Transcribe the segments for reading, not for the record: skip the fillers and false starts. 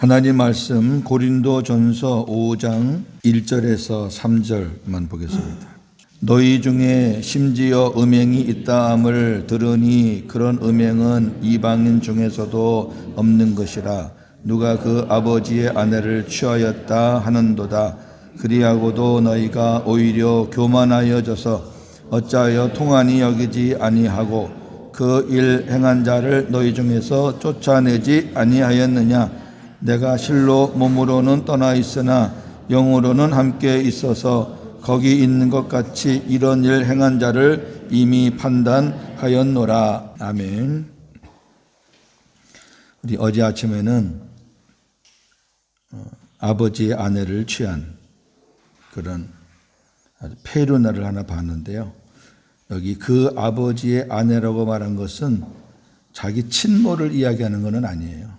하나님 말씀 고린도전서 5장 1절에서 3절만 보겠습니다. 너희 중에 심지어 음행이 있다함을 들으니 그런 음행은 이방인 중에서도 없는 것이라. 누가 그 아버지의 아내를 취하였다 하는도다. 그리하고도 너희가 오히려 교만하여져서 어찌하여 통한이 여기지 아니하고 그 일 행한 자를 너희 중에서 쫓아내지 아니하였느냐. 내가 실로 몸으로는 떠나 있으나 영으로는 함께 있어서 거기 있는 것 같이 이런 일 행한 자를 이미 판단하였노라. 아멘. 우리 어제 아침에는 아버지의 아내를 취한 그런 아주 페루나를 하나 봤는데요. 여기 그 아버지의 아내라고 말한 것은 자기 친모를 이야기하는 것은 아니에요.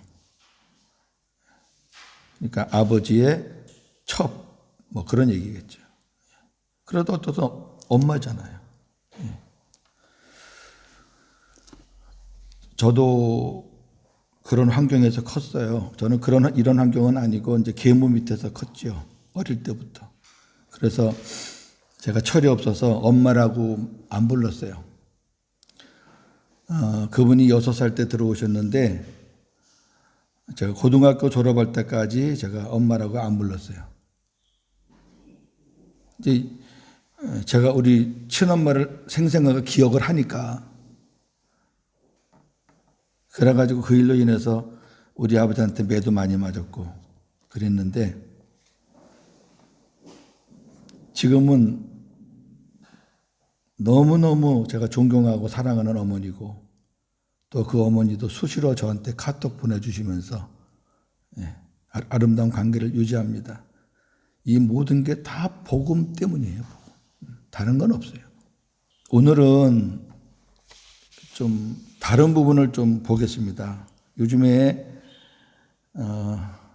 그러니까 아버지의 첩, 뭐 그런 얘기겠죠. 그래도 또 엄마잖아요. 저도 그런 환경에서 컸어요. 저는 이런 환경은 아니고 이제 계모 밑에서 컸죠. 어릴 때부터. 그래서 제가 철이 없어서 엄마라고 안 불렀어요. 그분이 6살 때 들어오셨는데 제가 고등학교 졸업할 때까지 제가 엄마라고 안 불렀어요. 이제 제가 우리 친엄마를 생생하게 기억을 하니까 그래가지고 그 일로 인해서 우리 아버지한테 매도 많이 맞았고 그랬는데 지금은 너무너무 제가 존경하고 사랑하는 어머니고 또 그 어머니도 수시로 저한테 카톡 보내주시면서 아름다운 관계를 유지합니다. 이 모든 게 다 복음 때문이에요. 다른 건 없어요. 오늘은 좀 다른 부분을 좀 보겠습니다. 요즘에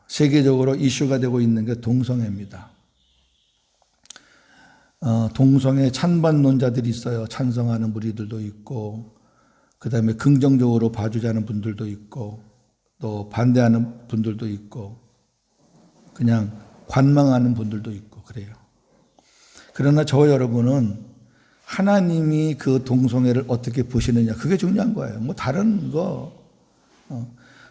세계적으로 이슈가 되고 있는 게 동성애입니다. 동성애 찬반론자들이 있어요. 찬성하는 무리들도 있고 그 다음에 긍정적으로 봐주자는 분들도 있고 또 반대하는 분들도 있고 그냥 관망하는 분들도 있고 그래요. 그러나 저와 여러분은 하나님이 그 동성애를 어떻게 보시느냐 그게 중요한 거예요. 뭐 다른 거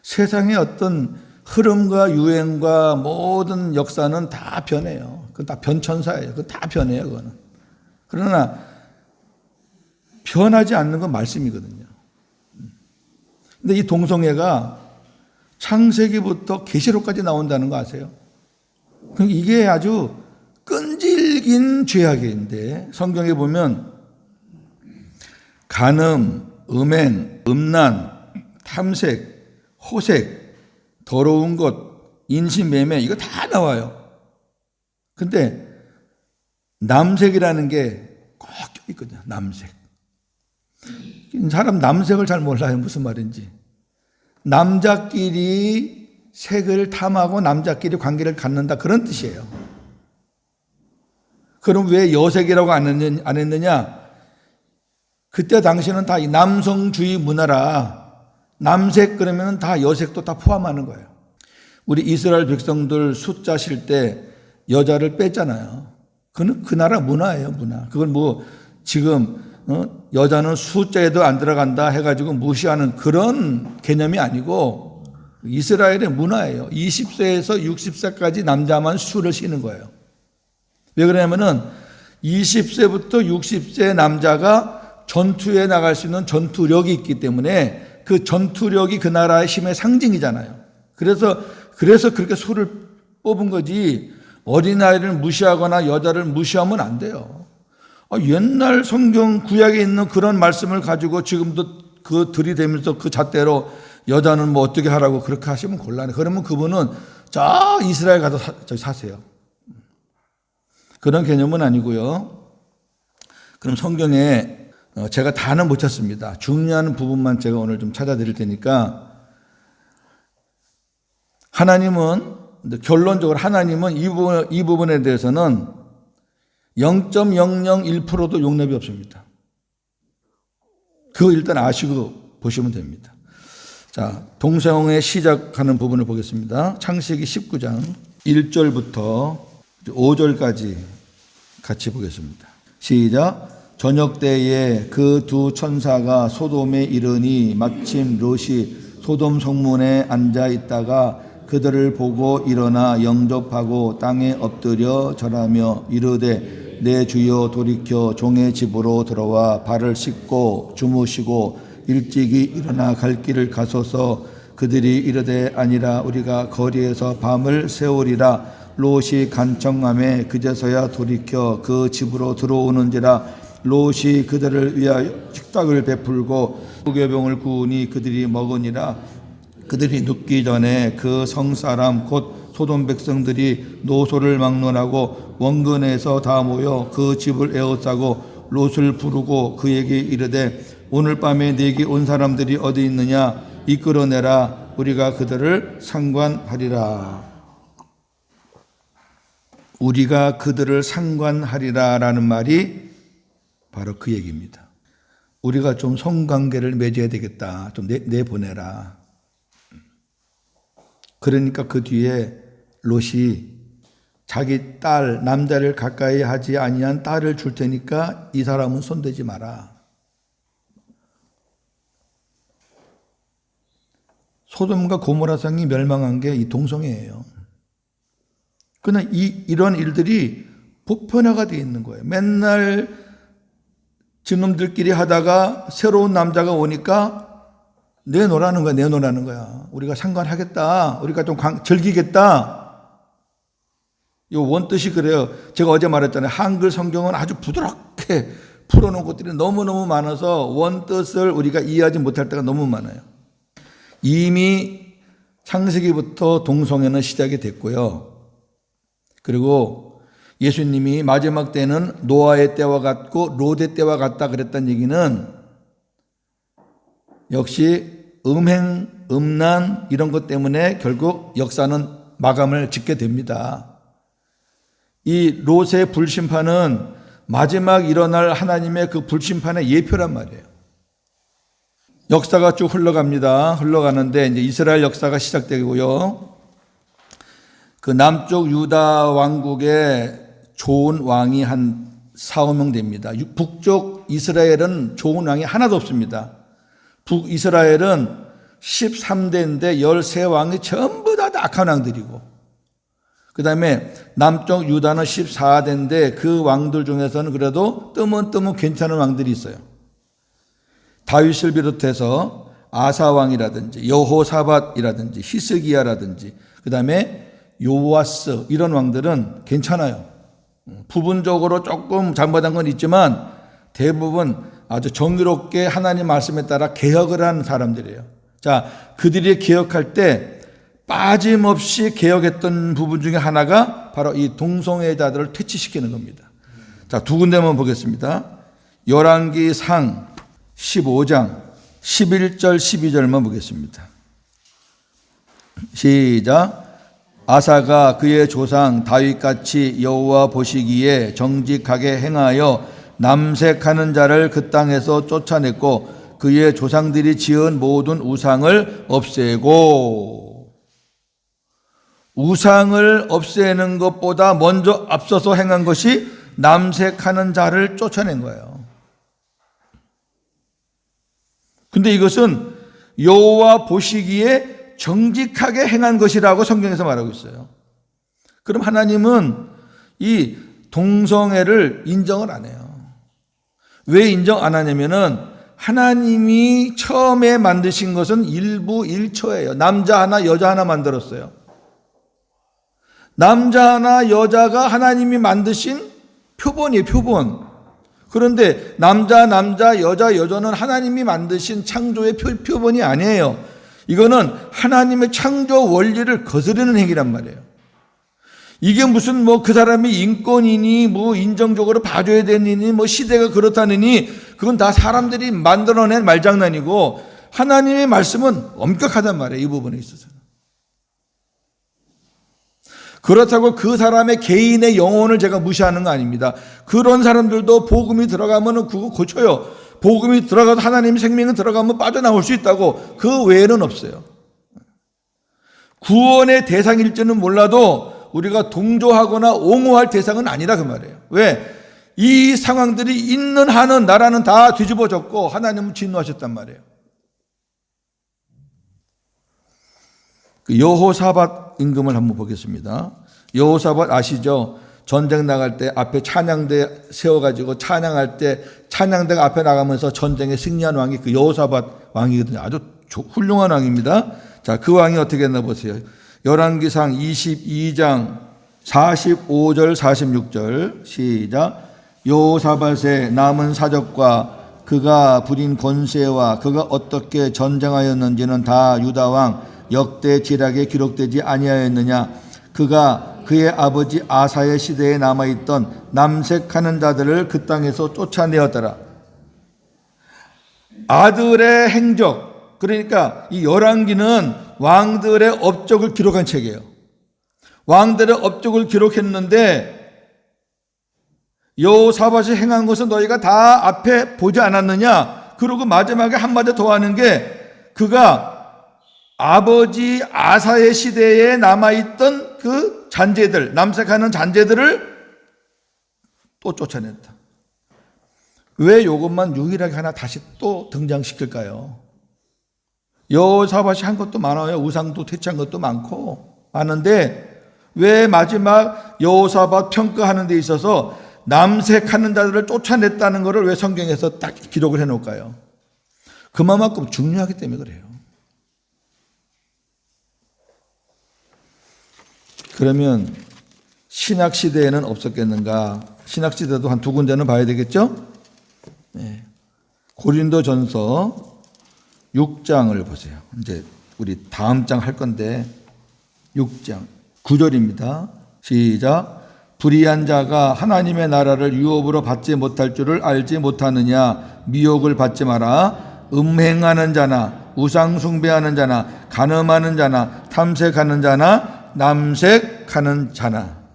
세상의 어떤 흐름과 유행과 모든 역사는 다 변해요. 그건 다 변천사예요. 그건 다 변해요. 그거는. 그러나 변하지 않는 건 말씀이거든요. 근데 이 동성애가 창세기부터 계시록까지 나온다는 거 아세요? 이게 아주 끈질긴 죄악인데 성경에 보면 간음, 음행, 음란, 탐색, 호색, 더러운 것, 인신매매 이거 다 나와요. 근데 남색이라는 게 꼭 껴있거든요. 남색. 사람 남색을 잘 몰라요. 무슨 말인지. 남자끼리 색을 탐하고 남자끼리 관계를 갖는다 그런 뜻이에요. 그럼 왜 여색이라고 안 했느냐? 그때 당시는 다 이 남성주의 문화라 남색 그러면 다 여색도 다 포함하는 거예요. 우리 이스라엘 백성들 숫자 실 때 여자를 뺐잖아요. 그건 그 나라 문화예요, 문화. 그건 뭐 지금 여자는 숫자에도 안 들어간다 해가지고 무시하는 그런 개념이 아니고 이스라엘의 문화예요. 20세에서 60세까지 남자만 수를 쉬는 거예요. 왜 그러냐면은 20세부터 60세 남자가 전투에 나갈 수 있는 전투력이 있기 때문에 그 전투력이 그 나라의 힘의 상징이잖아요. 그래서 그렇게 수를 뽑은 거지 어린아이를 무시하거나 여자를 무시하면 안 돼요. 옛날 성경 구약에 있는 그런 말씀을 가지고 지금도 그 들이대면서 그 잣대로 여자는 뭐 어떻게 하라고 그렇게 하시면 곤란해. 그러면 그분은 저 이스라엘 가서 사세요. 그런 개념은 아니고요. 그럼 성경에 제가 다는 못 찾습니다. 중요한 부분만 제가 오늘 좀 찾아드릴 테니까 결론적으로 하나님은 이 부분에 대해서는 0.001%도 용납이 없습니다. 그거 일단 아시고 보시면 됩니다. 자, 동성애 시작하는 부분을 보겠습니다. 창세기 19장 1절부터 5절까지 같이 보겠습니다. 시작. 저녁 때에 그 두 천사가 소돔에 이르니 마침 롯이 소돔 성문에 앉아 있다가 그들을 보고 일어나 영접하고 땅에 엎드려 절하며 이르되 내 주여 돌이켜 종의 집으로 들어와 발을 씻고 주무시고 일찍이 일어나 갈 길을 가소서. 그들이 이르되 아니라 우리가 거리에서 밤을 새우리라. 롯이 간청함에 그제서야 돌이켜 그 집으로 들어오는지라. 롯이 그들을 위하여 식탁을 베풀고 무교병을 구우니 그들이 먹으니라. 그들이 눕기 전에 그 성사람 곧 소돔 백성들이 노소를 막론하고 원근에서 다 모여 그 집을 에워싸고 롯을 부르고 그에게 이르되 오늘 밤에 네게 온 사람들이 어디 있느냐 이끌어내라. 우리가 그들을 상관하리라. 우리가 그들을 상관하리라라는 말이 바로 그 얘기입니다. 우리가 좀 성관계를 맺어야 되겠다. 좀 내보내라. 그러니까 그 뒤에 롯이 자기 딸 남자를 가까이 하지 아니한 딸을 줄 테니까 이 사람은 손대지 마라. 소돔과 고모라 성이 멸망한 게 이 동성애예요. 그러나 이런 일들이 보편화가 되어 있는 거예요. 맨날 저놈들끼리 하다가 새로운 남자가 오니까 내놓으라는 거야. 내놓으라는 거야. 우리가 상관하겠다. 우리가 좀 즐기겠다. 이 원뜻이 그래요. 제가 어제 말했잖아요. 한글 성경은 아주 부드럽게 풀어놓은 것들이 너무너무 많아서 원뜻을 우리가 이해하지 못할 때가 너무 많아요. 이미 창세기부터 동성애는 시작이 됐고요. 그리고 예수님이 마지막 때는 노아의 때와 같고 롯의 때와 같다 그랬다는 얘기는 역시 음행, 음란 이런 것 때문에 결국 역사는 마감을 짓게 됩니다. 이 롯의 불심판은 마지막 일어날 하나님의 그 불심판의 예표란 말이에요. 역사가 쭉 흘러가는데 이제 이스라엘 역사가 시작되고요. 그 남쪽 유다 왕국에 좋은 왕이 한 4-5명 됩니다. 북쪽 이스라엘은 좋은 왕이 하나도 없습니다. 북이스라엘은 13대인데 13왕이 전부 다 악한 왕들이고, 그 다음에 남쪽 유다는 14대인데 그 왕들 중에서는 그래도 뜨문뜨문 괜찮은 왕들이 있어요. 다윗을 비롯해서 아사왕이라든지 여호사밧이라든지 히스기야라든지 그 다음에 요아스 이런 왕들은 괜찮아요. 부분적으로 조금 잘못한 건 있지만 대부분 아주 정의롭게 하나님 말씀에 따라 개혁을 한 사람들이에요. 자, 그들이 개혁할 때 빠짐없이 개혁했던 부분 중에 하나가 바로 이 동성애자들을 퇴치시키는 겁니다. 자, 두 군데만 보겠습니다. 열왕기상 15장 11절 12절만 보겠습니다. 시작. 아사가 그의 조상 다윗같이 여호와 보시기에 정직하게 행하여 남색하는 자를 그 땅에서 쫓아냈고 그의 조상들이 지은 모든 우상을 없애고, 우상을 없애는 것보다 먼저 앞서서 행한 것이 남색하는 자를 쫓아낸 거예요. 근데 이것은 여호와 보시기에 정직하게 행한 것이라고 성경에서 말하고 있어요. 그럼 하나님은 이 동성애를 인정을 안 해요. 왜 인정 안 하냐면은 하나님이 처음에 만드신 것은 일부일처예요. 남자 하나 여자 하나 만들었어요. 남자 하나 여자가 하나님이 만드신 표본이에요. 표본. 그런데 남자 여자는 하나님이 만드신 창조의 표본이 아니에요. 이거는 하나님의 창조 원리를 거스르는 행위란 말이에요. 이게 무슨 그 사람이 인권이니 인정적으로 봐줘야 되느니 시대가 그렇다느니 그건 다 사람들이 만들어낸 말장난이고 하나님의 말씀은 엄격하단 말이에요. 이 부분에 있어서는. 그렇다고 그 사람의 개인의 영혼을 제가 무시하는 거 아닙니다. 그런 사람들도 복음이 들어가면 그거 고쳐요. 복음이 들어가도 하나님의 생명이 들어가면 빠져나올 수 있다고. 그 외에는 없어요. 구원의 대상일지는 몰라도 우리가 동조하거나 옹호할 대상은 아니라 그 말이에요. 왜? 이 상황들이 있는 한은 나라는 다 뒤집어졌고 하나님은 진노하셨단 말이에요. 그 여호사밧 임금을 한번 보겠습니다. 여호사밧 아시죠? 전쟁 나갈 때 앞에 찬양대 세워가지고 찬양할 때 찬양대가 앞에 나가면서 전쟁에 승리한 왕이 그 여호사밧 왕이거든요. 아주 훌륭한 왕입니다. 자, 그 왕이 어떻게 했나 보세요. 열왕기상 22장 45절 46절 시작. 여호사밧의 남은 사적과 그가 부린 권세와 그가 어떻게 전쟁하였는지는 다 유다왕 역대 지략에 기록되지 아니하였느냐. 그가 그의 아버지 아사의 시대에 남아있던 남색하는 자들을 그 땅에서 쫓아내었더라. 아들의 행적, 그러니까 이 열왕기는 왕들의 업적을 기록한 책이에요. 왕들의 업적을 기록했는데 여호사밧이 행한 것은 너희가 다 앞에 보지 않았느냐. 그리고 마지막에 한마디 더 하는 게 그가 아버지 아사의 시대에 남아있던 그 잔재들, 남색하는 잔재들을 또 쫓아냈다. 왜 이것만 유일하게 하나 다시 또 등장시킬까요? 여호사밧이 한 것도 많아요. 우상도 퇴치한 것도 많은데 왜 마지막 여호사밧 평가하는 데 있어서 남색하는 자들을 쫓아냈다는 것을 왜 성경에서 딱 기록을 해놓을까요? 그만큼 중요하기 때문에 그래요. 그러면 신약시대에는 없었겠는가? 신약시대도 한 두 군데는 봐야 되겠죠? 네. 고린도전서 6장을 보세요. 이제 우리 다음 장 할 건데 6장 9절입니다. 시작. 불의한 자가 하나님의 나라를 유업으로 받지 못할 줄을 알지 못하느냐. 미혹을 받지 마라. 음행하는 자나 우상 숭배하는 자나 간음하는 자나 탐색하는 자나 남색하는 자나.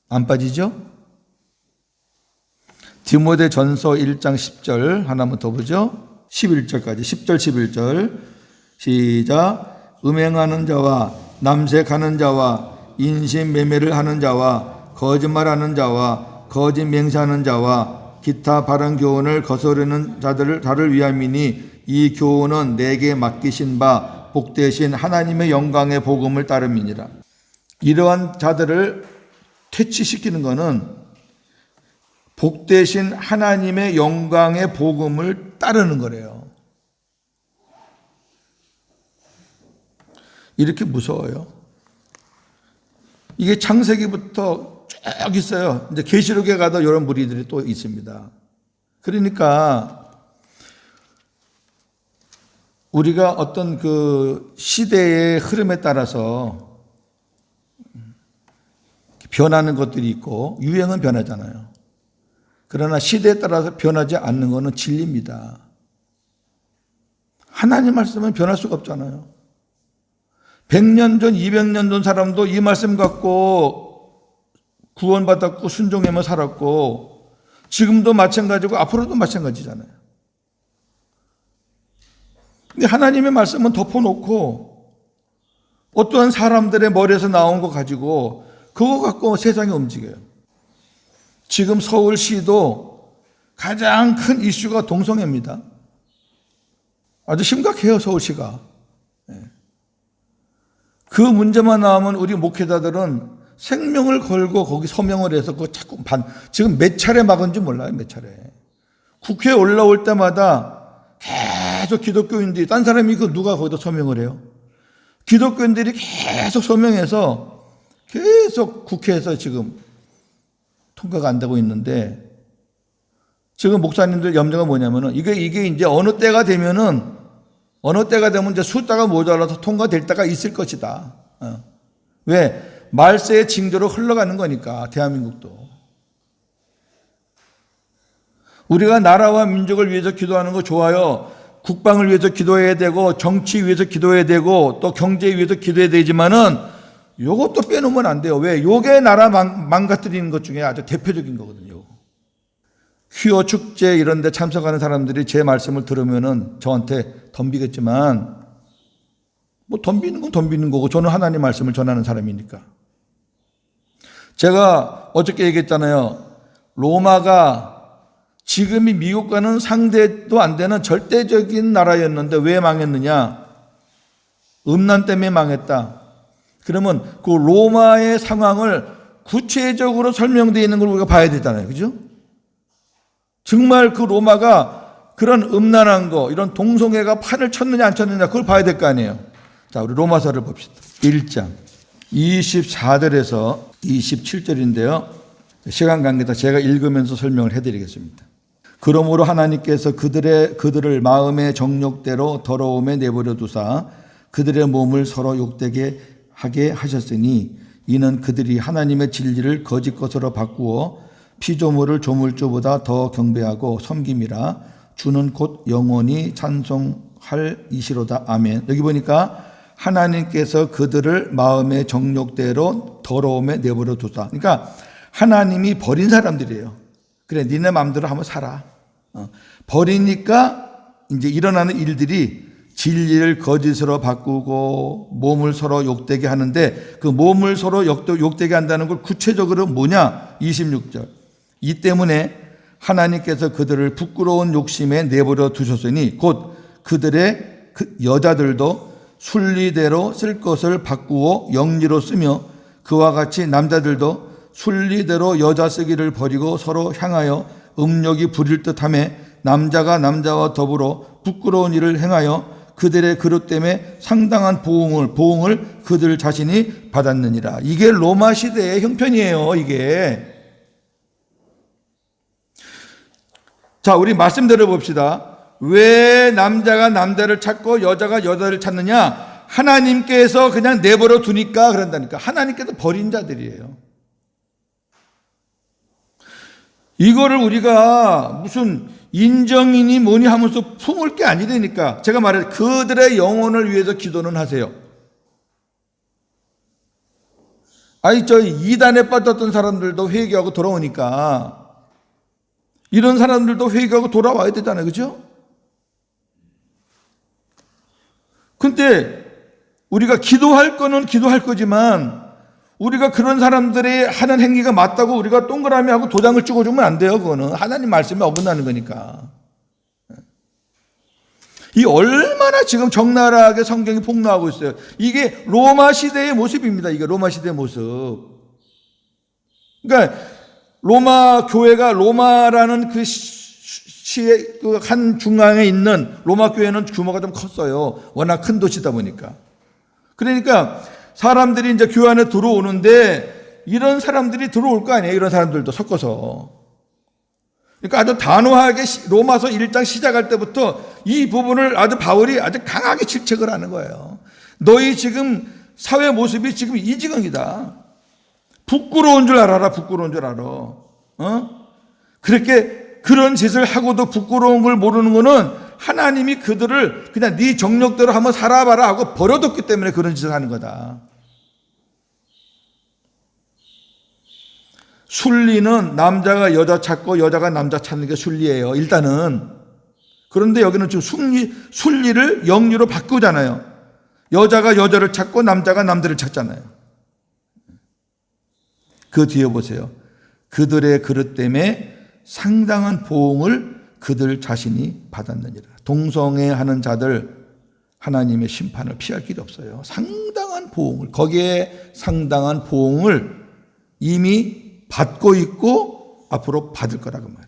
안 빠지죠? 디모데전서 1장 10절 하나만 더 보죠. 11절까지 10절 11절 시작. 음행하는 자와 남색하는 자와 인신매매를 하는 자와 거짓말하는 자와 거짓 맹세하는 자와 기타 바른 교훈을 거스르는 자들을 다를 위함이니 이 교훈은 내게 맡기신 바 복되신 하나님의 영광의 복음을 따름이니라. 이러한 자들을 퇴치시키는 것은 복되신 하나님의 영광의 복음을 따르는 거래요. 이렇게 무서워요. 이게 창세기부터 쭉 있어요. 이제 계시록에 가도 이런 무리들이 또 있습니다. 그러니까 우리가 어떤 그 시대의 흐름에 따라서 변하는 것들이 있고 유행은 변하잖아요. 그러나 시대에 따라서 변하지 않는 것은 진리입니다. 하나님 말씀은 변할 수가 없잖아요. 100년 전, 200년 전 사람도 이 말씀 갖고 구원받았고 순종하며 살았고 지금도 마찬가지고 앞으로도 마찬가지잖아요. 근데 하나님의 말씀은 덮어놓고 어떠한 사람들의 머리에서 나온 거 가지고 그거 갖고 세상이 움직여요. 지금 서울시도 가장 큰 이슈가 동성애입니다. 아주 심각해요, 서울시가. 그 문제만 나오면 우리 목회자들은 생명을 걸고 거기 서명을 해서 그거 자꾸 지금 몇 차례 막은지 몰라요, 몇 차례. 국회에 올라올 때마다 계속 기독교인들이, 딴 사람이 그 누가 거기다 서명을 해요? 기독교인들이 계속 서명해서 계속 국회에서 지금 통과가 안 되고 있는데 지금 목사님들 염려가 뭐냐면은 이게 이제 어느 때가 되면 이제 숫자가 모자라서 통과될 때가 있을 것이다. 왜? 말세의 징조로 흘러가는 거니까, 대한민국도. 우리가 나라와 민족을 위해서 기도하는 거 좋아요. 국방을 위해서 기도해야 되고, 정치 위해서 기도해야 되고, 또 경제 위해서 기도해야 되지만은, 요것도 빼놓으면 안 돼요. 왜? 요게 나라 망가뜨리는 것 중에 아주 대표적인 거거든요. 퀴어 축제 이런 데 참석하는 사람들이 제 말씀을 들으면은 저한테 덤비겠지만, 뭐 덤비는 건 덤비는 거고, 저는 하나님 말씀을 전하는 사람이니까. 제가 어저께 얘기했잖아요. 로마가 지금이 미국과는 상대도 안 되는 절대적인 나라였는데 왜 망했느냐? 음란 때문에 망했다. 그러면 그 로마의 상황을 구체적으로 설명되어 있는 걸 우리가 봐야 되잖아요. 그죠? 정말 그 로마가 그런 음란한 거, 이런 동성애가 판을 쳤느냐 안 쳤느냐 그걸 봐야 될 거 아니에요. 자, 우리 로마서를 봅시다. 1장 24절에서 27절인데요. 시간 관계상 제가 읽으면서 설명을 해드리겠습니다. 그러므로 하나님께서 그들을 마음의 정욕대로 더러움에 내버려 두사 그들의 몸을 서로 욕되게 하게 하셨으니 이는 그들이 하나님의 진리를 거짓 것으로 바꾸어 피조물을 조물주보다 더 경배하고 섬김이라. 주는 곧 영원히 찬송할 이시로다. 아멘. 여기 보니까 하나님께서 그들을 마음의 정욕대로 더러움에 내버려 두사. 그러니까 하나님이 버린 사람들이에요. 그래, 니네 마음대로 한번 살아. 버리니까 이제 일어나는 일들이 진리를 거짓으로 바꾸고 몸을 서로 욕되게 하는데, 그 몸을 서로 욕되게 한다는 걸 구체적으로 뭐냐? 26절. 이 때문에 하나님께서 그들을 부끄러운 욕심에 내버려 두셨으니 곧 그들의 여자들도 순리대로 쓸 것을 바꾸어 영리로 쓰며 그와 같이 남자들도 순리대로 여자 쓰기를 버리고 서로 향하여 음욕이 부릴 듯하며 남자가 남자와 더불어 부끄러운 일을 행하여 그들의 그릇 때문에 상당한 보응을 그들 자신이 받았느니라. 이게 로마 시대의 형편이에요. 이게. 자, 우리 말씀 들어봅시다. 왜 남자가 남자를 찾고 여자가 여자를 찾느냐? 하나님께서 그냥 내버려 두니까 그런다니까. 하나님께서 버린 자들이에요. 이거를 우리가 무슨 인정이니 뭐니 하면서 품을 게 아니라니까. 제가 말해, 그들의 영혼을 위해서 기도는 하세요. 아니, 저 이단에 빠졌던 사람들도 회개하고 돌아오니까 이런 사람들도 회개하고 돌아와야 되잖아요. 그죠? 근데 우리가 기도할 거는 기도할 거지만 우리가 그런 사람들이 하는 행위가 맞다고 우리가 동그라미 하고 도장을 찍어주면 안 돼요. 그거는 하나님 말씀에 어긋나는 거니까. 이 얼마나 지금 적나라하게 성경이 폭로하고 있어요. 이게 로마 시대의 모습입니다. 이게 로마 시대의 모습. 그러니까 로마 교회가, 로마라는 그 시의 그 한 중앙에 있는 로마 교회는 규모가 좀 컸어요. 워낙 큰 도시다 보니까. 그러니까 사람들이 이제 교회 안에 들어오는데 이런 사람들이 들어올 거 아니에요. 이런 사람들도 섞어서. 그러니까 아주 단호하게 로마서 1장 시작할 때부터 이 부분을 아주 바울이 아주 강하게 질책을 하는 거예요. 너희 지금 사회 모습이 지금 이 지경이다. 부끄러운 줄 알아라. 부끄러운 줄 알아. 그렇게 그런 짓을 하고도 부끄러운 걸 모르는 거는 하나님이 그들을 그냥 네 정력대로 한번 살아봐라 하고 버려뒀기 때문에 그런 짓을 하는 거다. 순리는 남자가 여자 찾고 여자가 남자 찾는 게 순리예요. 일단은. 그런데 여기는 지금 순리를 영리로 바꾸잖아요. 여자가 여자를 찾고 남자가 남자를 찾잖아요. 그 뒤에 보세요. 그들의 그릇 때문에 상당한 보응을 그들 자신이 받았느니라. 동성애하는 자들 하나님의 심판을 피할 길이 없어요. 상당한 보응을, 거기에 상당한 보응을 이미 받고 있고 앞으로 받을 거라고 말해요.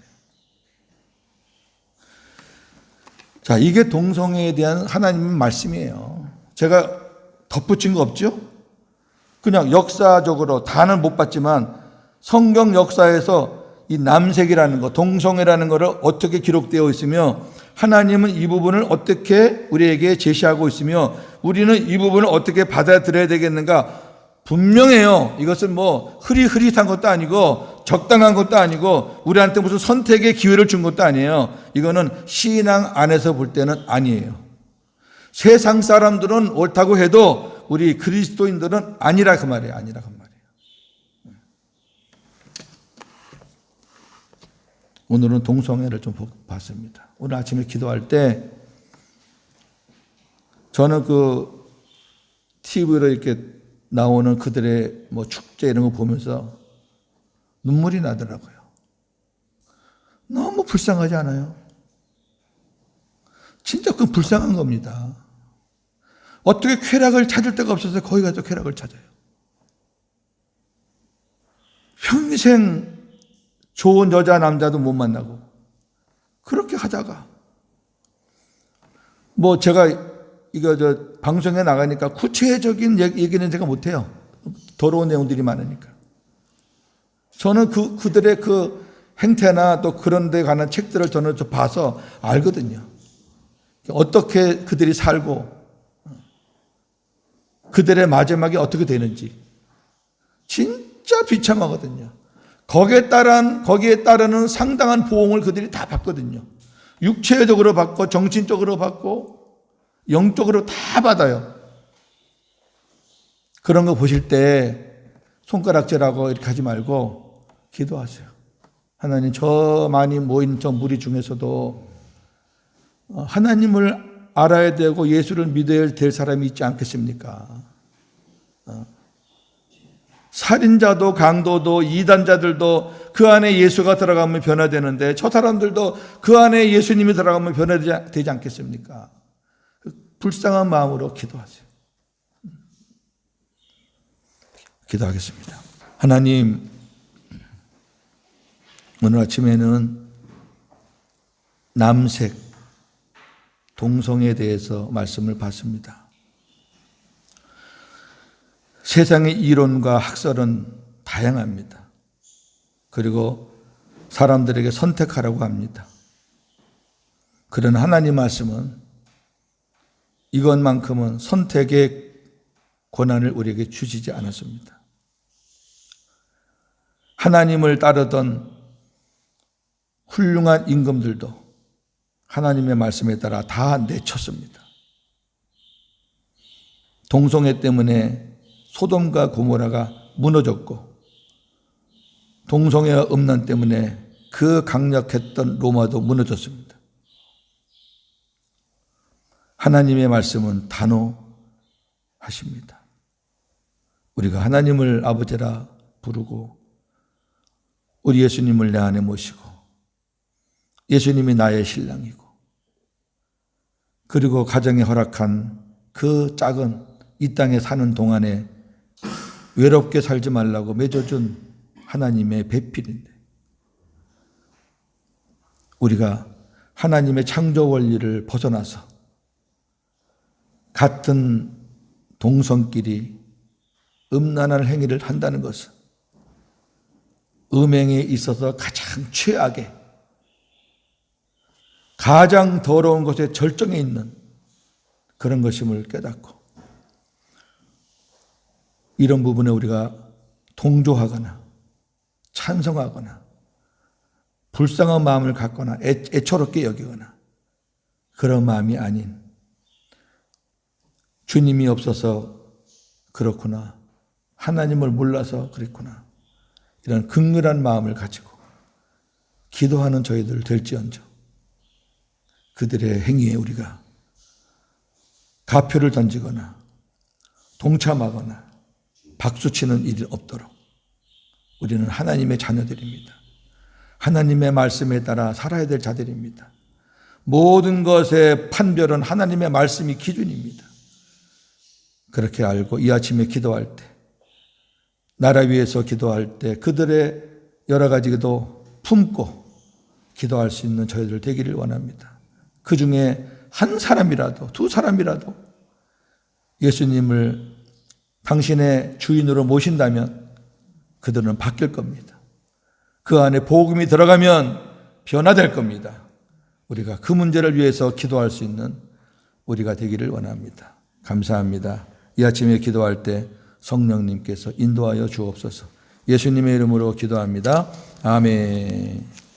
자, 이게 동성애에 대한 하나님의 말씀이에요. 제가 덧붙인 거 없죠? 그냥 역사적으로 다는 못 봤지만 성경 역사에서 이 남색이라는 거, 동성애라는 거를 어떻게 기록되어 있으며 하나님은 이 부분을 어떻게 우리에게 제시하고 있으며 우리는 이 부분을 어떻게 받아들여야 되겠는가? 분명해요. 이것은 뭐 흐릿한 것도 아니고 적당한 것도 아니고 우리한테 무슨 선택의 기회를 준 것도 아니에요. 이거는 신앙 안에서 볼 때는 아니에요. 세상 사람들은 옳다고 해도 우리 그리스도인들은 아니라 그 말이에요. 아니라 그 말이에요. 오늘은 동성애를 좀 봤습니다. 오늘 아침에 기도할 때 저는 그 TV로 이렇게 나오는 그들의 뭐 축제 이런 거 보면서 눈물이 나더라고요. 너무 불쌍하지 않아요? 진짜 그 불쌍한 겁니다. 어떻게 쾌락을 찾을 데가 없어서 거기 가서 쾌락을 찾아요. 평생 좋은 여자 남자도 못 만나고 그렇게 하다가 뭐 제가 이거 방송에 나가니까 구체적인 얘기는 제가 못해요. 더러운 내용들이 많으니까. 저는 그들의 그 행태나 또 그런 데 관한 책들을 저는 봐서 알거든요. 어떻게 그들이 살고 그들의 마지막이 어떻게 되는지 진짜 비참하거든요. 거기에 따르는 상당한 보응을 그들이 다 받거든요. 육체적으로 받고 정신적으로 받고 영적으로 다 받아요. 그런 거 보실 때 손가락질하고 이렇게 하지 말고 기도하세요. 하나님, 저 많이 모인 저 무리 중에서도 하나님을 알아야 되고 예수를 믿어야 될 사람이 있지 않겠습니까? 살인자도 강도도 이단자들도 그 안에 예수가 들어가면 변화되는데 저 사람들도 그 안에 예수님이 들어가면 변화되지 않겠습니까? 불쌍한 마음으로 기도하세요. 기도하겠습니다. 하나님, 오늘 아침에는 남색, 동성애에 대해서 말씀을 받습니다. 세상의 이론과 학설은 다양합니다. 그리고 사람들에게 선택하라고 합니다. 그런 하나님 말씀은 이것만큼은 선택의 권한을 우리에게 주시지 않았습니다. 하나님을 따르던 훌륭한 임금들도 하나님의 말씀에 따라 다 내쳤습니다. 동성애 때문에 소돔과 고모라가 무너졌고 동성애와 음란 때문에 그 강력했던 로마도 무너졌습니다. 하나님의 말씀은 단호하십니다. 우리가 하나님을 아버지라 부르고 우리 예수님을 내 안에 모시고 예수님이 나의 신랑이고 그리고 가정에 허락한 그 작은 이 땅에 사는 동안에 외롭게 살지 말라고 맺어준 하나님의 배필인데 우리가 하나님의 창조 원리를 벗어나서 같은 동성끼리 음란한 행위를 한다는 것은 음행에 있어서 가장 최악의 가장 더러운 것의 절정에 있는 그런 것임을 깨닫고 이런 부분에 우리가 동조하거나 찬성하거나 불쌍한 마음을 갖거나 애처롭게 여기거나 그런 마음이 아닌 주님이 없어서 그렇구나, 하나님을 몰라서 그랬구나, 이런 긍휼한 마음을 가지고 기도하는 저희들 될지언정 그들의 행위에 우리가 가표를 던지거나 동참하거나 박수치는 일이 없도록 우리는 하나님의 자녀들입니다. 하나님의 말씀에 따라 살아야 될 자들입니다. 모든 것의 판별은 하나님의 말씀이 기준입니다. 그렇게 알고 이 아침에 기도할 때, 나라 위해서 기도할 때 그들의 여러 가지 기도 품고 기도할 수 있는 저희들 되기를 원합니다. 그 중에 한 사람이라도 두 사람이라도 예수님을 당신의 주인으로 모신다면 그들은 바뀔 겁니다. 그 안에 복음이 들어가면 변화될 겁니다. 우리가 그 문제를 위해서 기도할 수 있는 우리가 되기를 원합니다. 감사합니다. 이 아침에 기도할 때 성령님께서 인도하여 주옵소서. 예수님의 이름으로 기도합니다. 아멘.